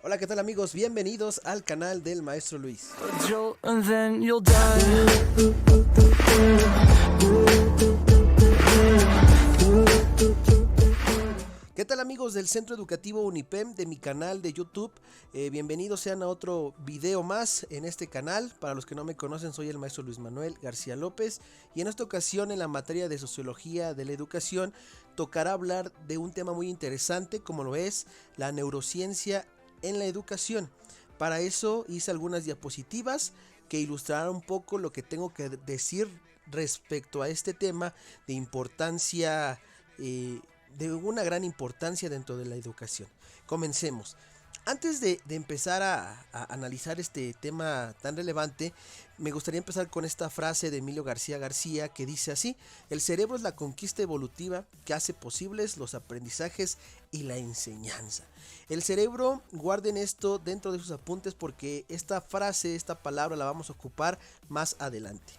Hola, ¿qué tal amigos? Bienvenidos al canal del Maestro Luis. ¿Qué tal amigos del Centro Educativo Unipem de mi canal de YouTube? Bienvenidos sean a otro video más en este canal. Para los que no me conocen, soy el maestro Luis Manuel García López y en esta ocasión en la materia de Sociología de la Educación tocará hablar de un tema muy interesante como lo es la neurociencia en la educación. Para eso hice algunas diapositivas que ilustrarán un poco lo que tengo que decir respecto a este tema de importancia de una gran importancia dentro de la educación. Comencemos. Antes de empezar a analizar este tema tan relevante, me gustaría empezar con esta frase de Emilio García García que dice así: el cerebro es la conquista evolutiva que hace posibles los aprendizajes y la enseñanza. El cerebro, guarden esto dentro de sus apuntes porque esta frase, esta palabra la vamos a ocupar más adelante.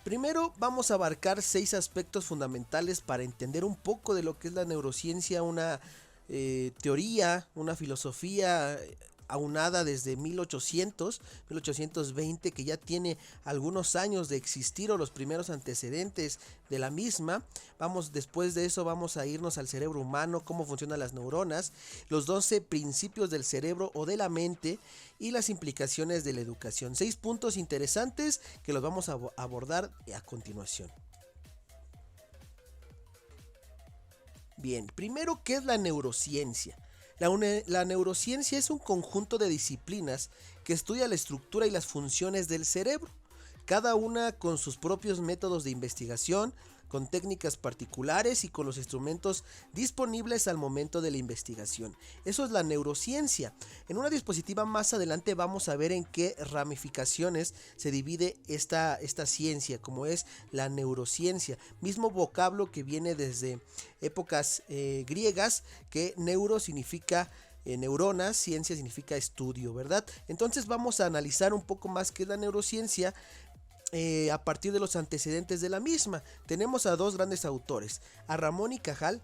Primero vamos a abarcar 6 aspectos fundamentales para entender un poco de lo que es la neurociencia, una teoría, una filosofía aunada desde 1820, que ya tiene algunos años de existir o los primeros antecedentes de la misma. Después de eso vamos a irnos al cerebro humano, cómo funcionan las neuronas, los 12 principios del cerebro o de la mente y las implicaciones de la educación. 6 puntos interesantes que los vamos a abordar a continuación. Bien, primero, ¿qué es la neurociencia? La neurociencia es un conjunto de disciplinas que estudia la estructura y las funciones del cerebro, cada una con sus propios métodos de investigación, con técnicas particulares y con los instrumentos disponibles al momento de la investigación. Eso es la neurociencia. En una diapositiva más adelante vamos a ver en qué ramificaciones se divide esta ciencia, como es la neurociencia, mismo vocablo que viene desde épocas griegas, que neuro significa neuronas, ciencia significa estudio, ¿verdad? Entonces vamos a analizar un poco más qué es la neurociencia a partir de los antecedentes de la misma. Tenemos a dos grandes autores, a Ramón y Cajal,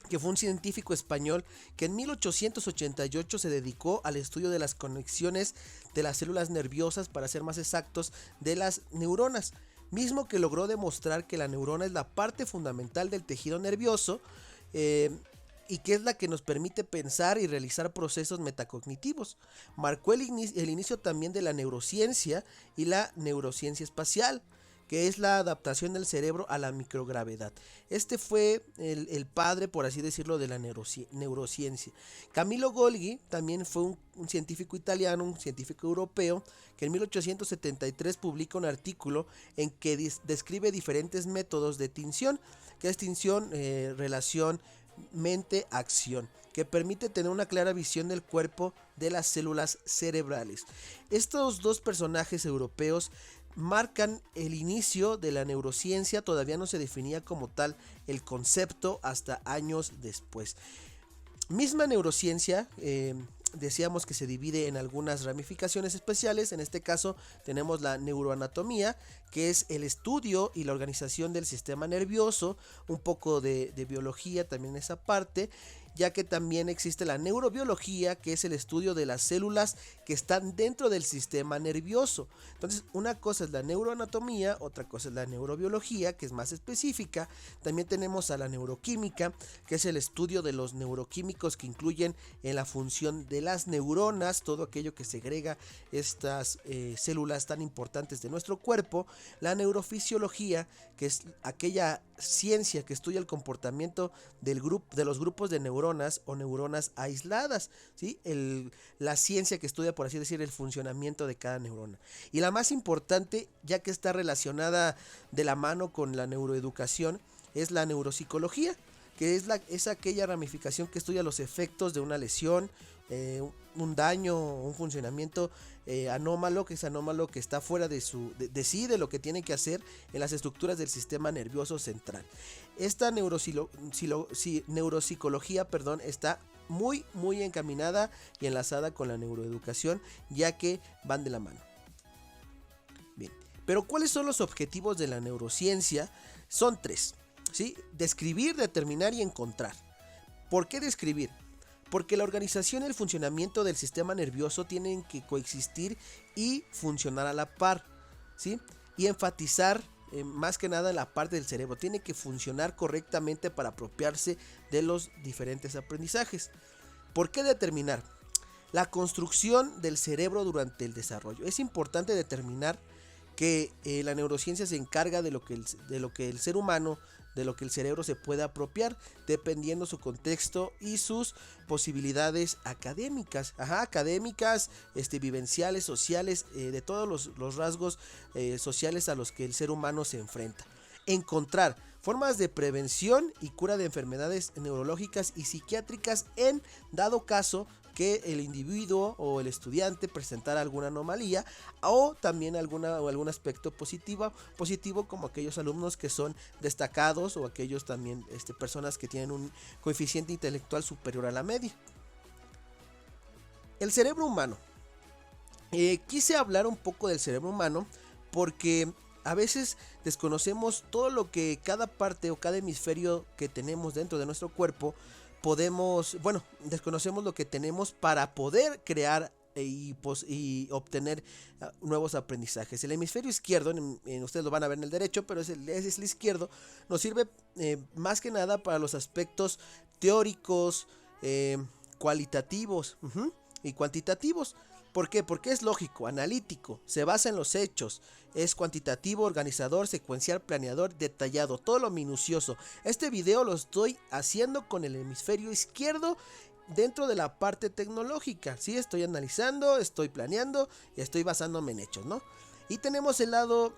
que fue un científico español que en 1888 se dedicó al estudio de las conexiones de las células nerviosas, para ser más exactos, de las neuronas, mismo que logró demostrar que la neurona es la parte fundamental del tejido nervioso y que es la que nos permite pensar y realizar procesos metacognitivos. Marcó el inicio también de la neurociencia y la neurociencia espacial, que es la adaptación del cerebro a la microgravedad. Este fue el padre, por así decirlo, de la neurociencia. Camillo Golgi también fue un científico italiano, un científico europeo, que en 1873 publica un artículo en que describe diferentes métodos de tinción, que es tinción, relación mente-acción, que permite tener una clara visión del cuerpo de las células cerebrales. Estos dos personajes europeos marcan el inicio de la neurociencia. Todavía no se definía como tal el concepto hasta años después. Misma neurociencia, decíamos que se divide en algunas ramificaciones especiales. En este caso tenemos la neuroanatomía, que es el estudio y la organización del sistema nervioso, un poco de biología también en esa parte, ya que también existe la neurobiología, que es el estudio de las células que están dentro del sistema nervioso. Entonces, una cosa es la neuroanatomía, otra cosa es la neurobiología, que es más específica. También tenemos a la neuroquímica, que es el estudio de los neuroquímicos que incluyen en la función de las neuronas, todo aquello que segrega estas células tan importantes de nuestro cuerpo. La neurofisiología, que es aquella ciencia que estudia el comportamiento de los grupos de neuronas o neuronas aisladas, ¿sí? La ciencia que estudia, por así decir, el funcionamiento de cada neurona. Y la más importante, ya que está relacionada de la mano con la neuroeducación, es la neuropsicología, que es aquella ramificación que estudia los efectos de una lesión, un daño, un funcionamiento anómalo, que está fuera de sí, de lo que tiene que hacer en las estructuras del sistema nervioso central. Esta neuropsicología, está muy encaminada y enlazada con la neuroeducación, ya que van de la mano. Bien, pero ¿cuáles son los objetivos de la neurociencia? Son 3, ¿sí? Describir, determinar y encontrar. ¿Por qué describir? porque la organización y el funcionamiento del sistema nervioso tienen que coexistir y funcionar a la par, ¿sí? Y enfatizar más que nada la parte del cerebro, tiene que funcionar correctamente para apropiarse de los diferentes aprendizajes. ¿Por qué determinar? La construcción del cerebro durante el desarrollo. Es importante determinar que la neurociencia se encarga de lo que el ser humano, de lo que el cerebro se puede apropiar, dependiendo su contexto y sus posibilidades académicas, vivenciales, sociales, de todos los rasgos sociales a los que el ser humano se enfrenta. Encontrar formas de prevención y cura de enfermedades neurológicas y psiquiátricas en dado caso que el individuo o el estudiante presentara alguna anomalía o también algún aspecto positivo, como aquellos alumnos que son destacados o aquellos también personas que tienen un coeficiente intelectual superior a la media. El cerebro humano. Quise hablar un poco del cerebro humano porque a veces desconocemos todo lo que cada parte o cada hemisferio que tenemos dentro de nuestro cuerpo desconocemos lo que tenemos para poder crear y obtener nuevos aprendizajes. El hemisferio izquierdo, ustedes lo van a ver en el derecho, pero es el izquierdo, nos sirve más que nada para los aspectos teóricos, cualitativos y cuantitativos. ¿Por qué? Porque es lógico, analítico, se basa en los hechos, es cuantitativo, organizador, secuencial, planeador, detallado, todo lo minucioso. Este video lo estoy haciendo con el hemisferio izquierdo dentro de la parte tecnológica, ¿sí? Estoy analizando, estoy planeando y estoy basándome en hechos, ¿no? Y tenemos el lado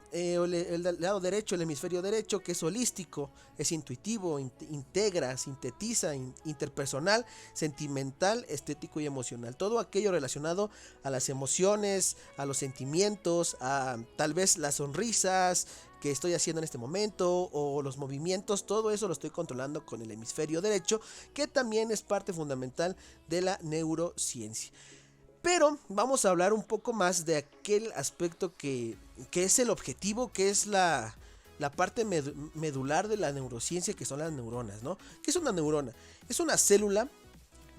derecho, el hemisferio derecho, que es holístico, es intuitivo, integra, sintetiza, interpersonal, sentimental, estético y emocional. Todo aquello relacionado a las emociones, a los sentimientos, a tal vez las sonrisas que estoy haciendo en este momento o los movimientos, todo eso lo estoy controlando con el hemisferio derecho, que también es parte fundamental de la neurociencia. Pero vamos a hablar un poco más de aquel aspecto que es el objetivo, que es la parte medular de la neurociencia, que son las neuronas, ¿no? ¿Qué es una neurona? Es una célula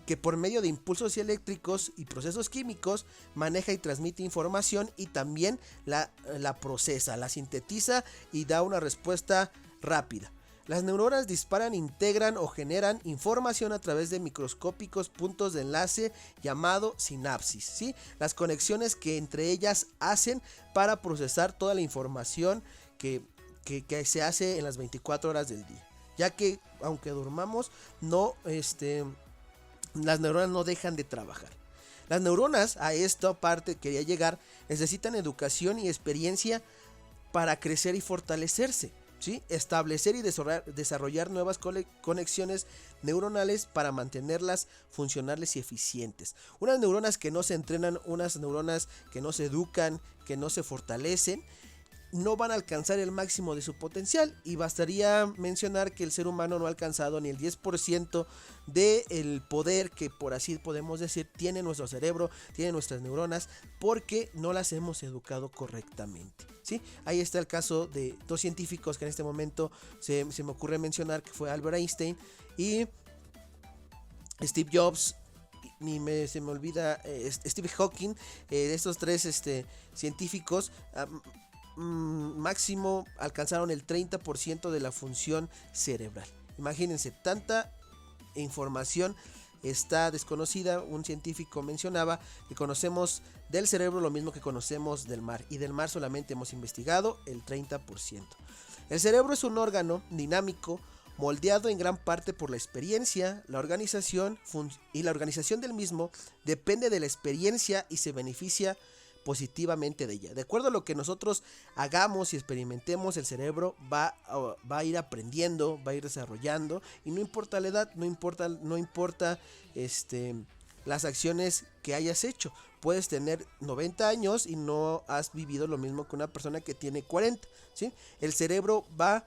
que por medio de impulsos eléctricos y procesos químicos maneja y transmite información y también la procesa, la sintetiza y da una respuesta rápida. Las neuronas disparan, integran o generan información a través de microscópicos puntos de enlace llamado sinapsis, ¿sí? Las conexiones que entre ellas hacen para procesar toda la información que se hace en las 24 horas del día. Ya que aunque durmamos, las neuronas no dejan de trabajar. Las neuronas, a esta parte quería llegar, necesitan educación y experiencia para crecer y fortalecerse, ¿sí? Establecer y desarrollar nuevas conexiones neuronales para mantenerlas funcionales y eficientes. Unas neuronas que no se entrenan, unas neuronas que no se educan, que no se fortalecen, no van a alcanzar el máximo de su potencial, y bastaría mencionar que el ser humano no ha alcanzado ni el 10% del poder que, por así podemos decir, tiene nuestro cerebro, tiene nuestras neuronas, porque no las hemos educado correctamente, ¿sí? Ahí está el caso de dos científicos que en este momento se me ocurre mencionar, que fue Albert Einstein y Steve Jobs, se me olvida Stephen Hawking. De estos tres científicos, máximo alcanzaron el 30% de la función cerebral. Imagínense, tanta información está desconocida. Un científico mencionaba que conocemos del cerebro lo mismo que conocemos del mar, y del mar solamente hemos investigado el 30%. El cerebro es un órgano dinámico, moldeado en gran parte por la experiencia, la organización del mismo depende de la experiencia y se beneficia positivamente de ella. De acuerdo a lo que nosotros hagamos y experimentemos, el cerebro va a ir aprendiendo, va a ir desarrollando, y no importa la edad, no importa las acciones que hayas hecho. Puedes tener 90 años y no has vivido lo mismo que una persona que tiene 40, ¿sí? El cerebro va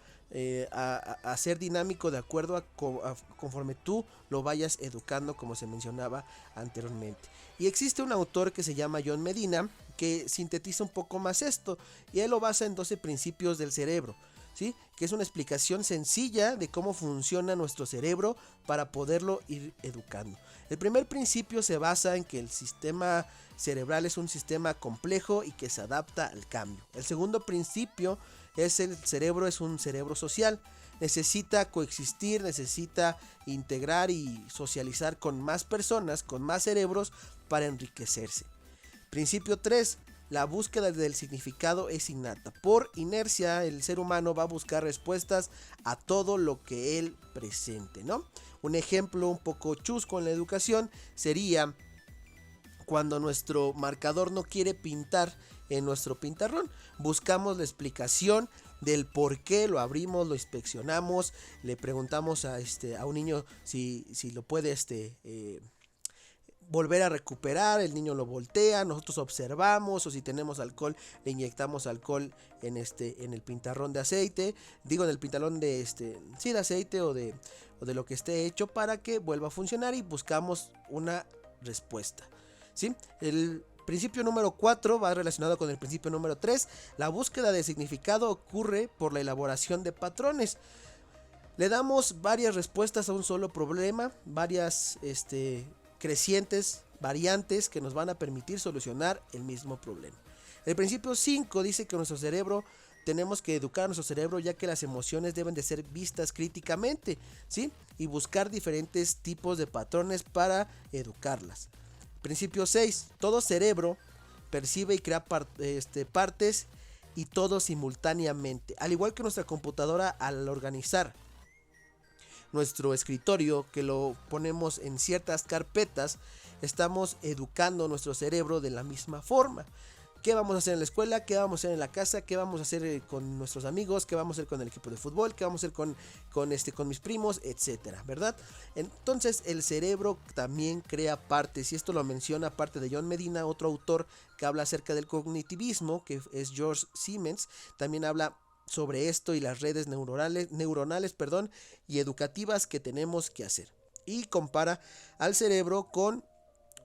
a ser dinámico de acuerdo a conforme tú lo vayas educando, como se mencionaba anteriormente. Y existe un autor que se llama John Medina, que sintetiza un poco más esto, y él lo basa en 12 principios del cerebro. ¿sí? Que es una explicación sencilla de cómo funciona nuestro cerebro para poderlo ir educando. El primer principio se basa en que el sistema cerebral es un sistema complejo y que se adapta al cambio. El segundo principio es el cerebro es un cerebro social. Necesita coexistir, necesita integrar y socializar con más personas, con más cerebros para enriquecerse. Principio 3. La búsqueda del significado es innata. Por inercia, el ser humano va a buscar respuestas a todo lo que él presente, ¿no? Un ejemplo un poco chusco en la educación sería cuando nuestro marcador no quiere pintar en nuestro pintarrón. Buscamos la explicación del por qué, lo abrimos, lo inspeccionamos, le preguntamos a un niño si lo puede volver a recuperar, el niño lo voltea, nosotros observamos, o si tenemos alcohol, le inyectamos alcohol en el pintarrón de aceite, digo en el pintarrón de de aceite o de lo que esté hecho para que vuelva a funcionar y buscamos una respuesta, ¿sí? El principio número 4 va relacionado con el principio número 3. La búsqueda de significado ocurre por la elaboración de patrones. Le damos varias respuestas a un solo problema, varias crecientes variantes que nos van a permitir solucionar el mismo problema. El principio 5 dice que nuestro cerebro tenemos que educar a nuestro cerebro, ya que las emociones deben de ser vistas críticamente, ¿sí? Y buscar diferentes tipos de patrones para educarlas. Principio 6. Todo cerebro percibe y crea partes y todo simultáneamente. Al igual que nuestra computadora, al organizar nuestro escritorio, que lo ponemos en ciertas carpetas, estamos educando nuestro cerebro de la misma forma. ¿Qué vamos a hacer en la escuela? ¿Qué vamos a hacer en la casa? ¿Qué vamos a hacer con nuestros amigos? ¿Qué vamos a hacer con el equipo de fútbol? ¿Qué vamos a hacer con mis primos? Etcétera, ¿verdad? Entonces el cerebro también crea partes, y esto lo menciona parte de John Medina, otro autor que habla acerca del cognitivismo, que es George Siemens. También habla sobre esto y las redes neuronales, y educativas que tenemos que hacer. Y compara al cerebro con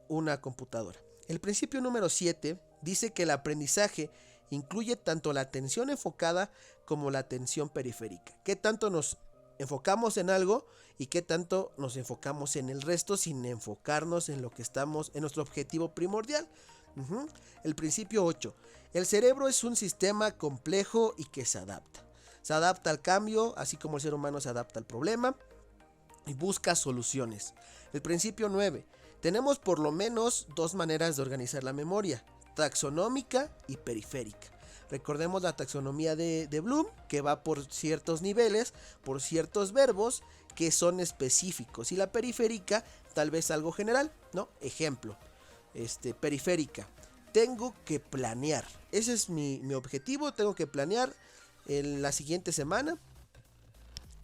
una computadora. El principio número 7 dice que el aprendizaje incluye tanto la atención enfocada como la atención periférica. ¿Qué tanto nos enfocamos en algo y qué tanto nos enfocamos en el resto sin enfocarnos en lo que estamos, en nuestro objetivo primordial? El principio 8. El cerebro es un sistema complejo y que se adapta. Se adapta al cambio, así como el ser humano se adapta al problema y busca soluciones. El principio 9. Tenemos por lo menos dos maneras de organizar la memoria: taxonómica y periférica. Recordemos la taxonomía de Bloom, que va por ciertos niveles, por ciertos verbos que son específicos, y la periférica tal vez algo general, ¿no? Ejemplo, periférica. Tengo que planear. Ese es mi objetivo. Tengo que planear en la siguiente semana.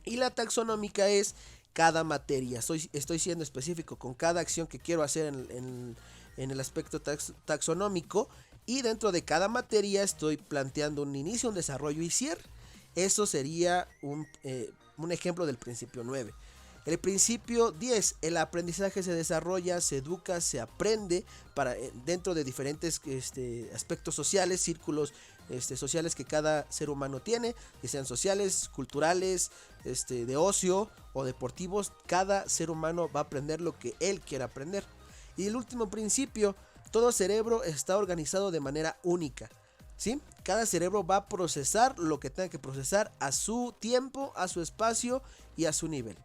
Y la taxonómica es cada materia. Estoy siendo específico con cada acción que quiero hacer en el aspecto taxonómico. Y dentro de cada materia estoy planteando un inicio, un desarrollo y cierre. Eso sería un ejemplo del principio 9. El principio 10, el aprendizaje se desarrolla, se educa, se aprende dentro de diferentes aspectos sociales, círculos sociales que cada ser humano tiene, que sean sociales, culturales, de ocio o deportivos. Cada ser humano va a aprender lo que él quiera aprender. Y el último principio, todo cerebro está organizado de manera única, ¿sí? Cada cerebro va a procesar lo que tenga que procesar a su tiempo, a su espacio y a su nivel.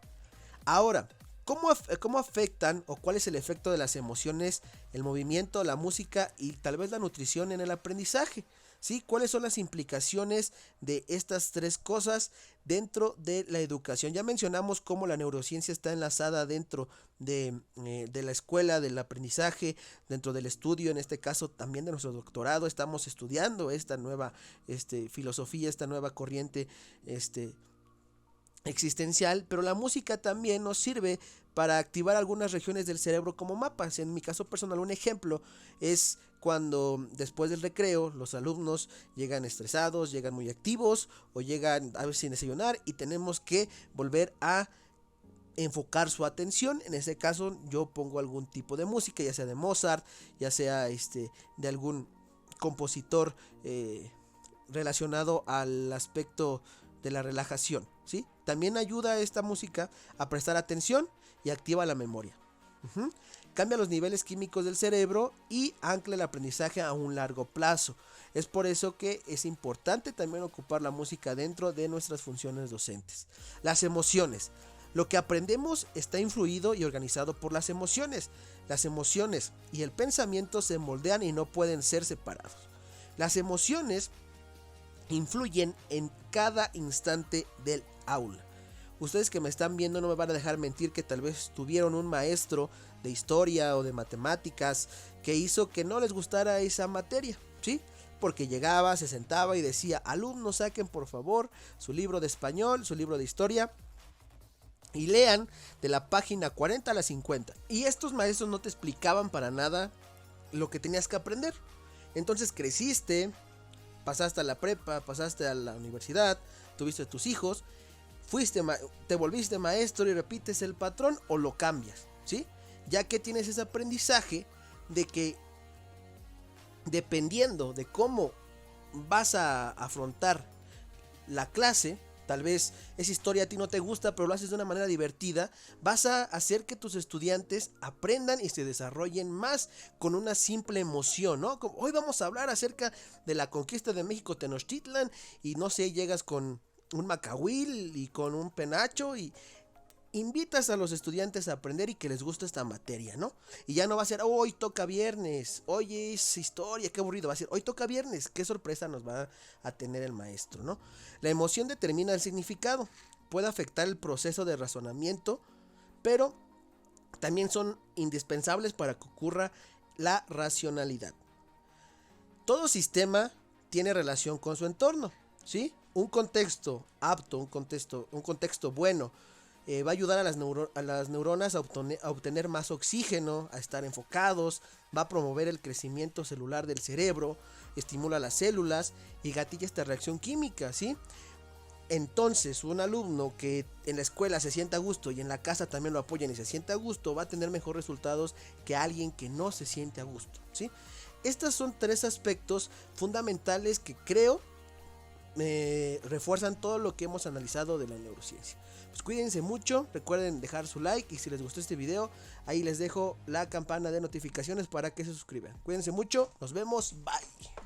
Ahora, ¿cómo afectan o cuál es el efecto de las emociones, el movimiento, la música y tal vez la nutrición en el aprendizaje? ¿Sí? ¿Cuáles son las implicaciones de estas tres cosas dentro de la educación? Ya mencionamos cómo la neurociencia está enlazada dentro de la escuela, del aprendizaje, dentro del estudio, en este caso también de nuestro doctorado. Estamos estudiando esta nueva filosofía, esta nueva corriente existencial, pero la música también nos sirve para activar algunas regiones del cerebro como mapas. En mi caso personal, un ejemplo es cuando después del recreo los alumnos llegan estresados, llegan muy activos o llegan a veces sin desayunar y tenemos que volver a enfocar su atención. En ese caso yo pongo algún tipo de música, ya sea de Mozart, ya sea de algún compositor relacionado al aspecto de la relajación, ¿sí? También ayuda esta música a prestar atención y activa la memoria. Cambia los niveles químicos del cerebro y ancla el aprendizaje a un largo plazo. Es por eso que es importante también ocupar la música dentro de nuestras funciones docentes. Las emociones. Lo que aprendemos está influido y organizado por las emociones. Las emociones y el pensamiento se moldean y no pueden ser separados. Las emociones influyen en cada instante del aula. Ustedes que me están viendo no me van a dejar mentir que tal vez tuvieron un maestro de historia o de matemáticas que hizo que no les gustara esa materia, ¿sí? Porque llegaba, se sentaba y decía: alumnos, saquen por favor su libro de español, su libro de historia y lean de la página 40 a la 50. Y estos maestros no te explicaban para nada lo que tenías que aprender. Entonces creciste, pasaste a la prepa, pasaste a la universidad, tuviste tus hijos, te volviste maestro y repites el patrón o lo cambias, ¿sí? Ya que tienes ese aprendizaje de que dependiendo de cómo vas a afrontar la clase, tal vez esa historia a ti no te gusta, pero lo haces de una manera divertida, vas a hacer que tus estudiantes aprendan y se desarrollen más con una simple emoción, ¿no? Como, hoy vamos a hablar acerca de la conquista de México Tenochtitlan y no sé, llegas con un macahuil y con un penacho y invitas a los estudiantes a aprender y que les guste esta materia, ¿no? Y ya no va a ser, hoy toca viernes, hoy es historia, qué aburrido, va a ser, hoy toca viernes, qué sorpresa nos va a tener el maestro, ¿no? La emoción determina el significado, puede afectar el proceso de razonamiento, pero también son indispensables para que ocurra la racionalidad. Todo sistema tiene relación con su entorno, ¿sí? Un contexto apto, un contexto bueno, va a ayudar a las neuronas a obtener más oxígeno, a estar enfocados, va a promover el crecimiento celular del cerebro, estimula las células y gatilla esta reacción química, ¿sí? Entonces, un alumno que en la escuela se sienta a gusto y en la casa también lo apoyan y se siente a gusto, va a tener mejores resultados que alguien que no se siente a gusto, ¿sí? Estos son 3 aspectos fundamentales que creo refuerzan todo lo que hemos analizado de la neurociencia. Pues cuídense mucho, recuerden dejar su like y si les gustó este video, ahí les dejo la campana de notificaciones para que se suscriban. Cuídense mucho, nos vemos, bye.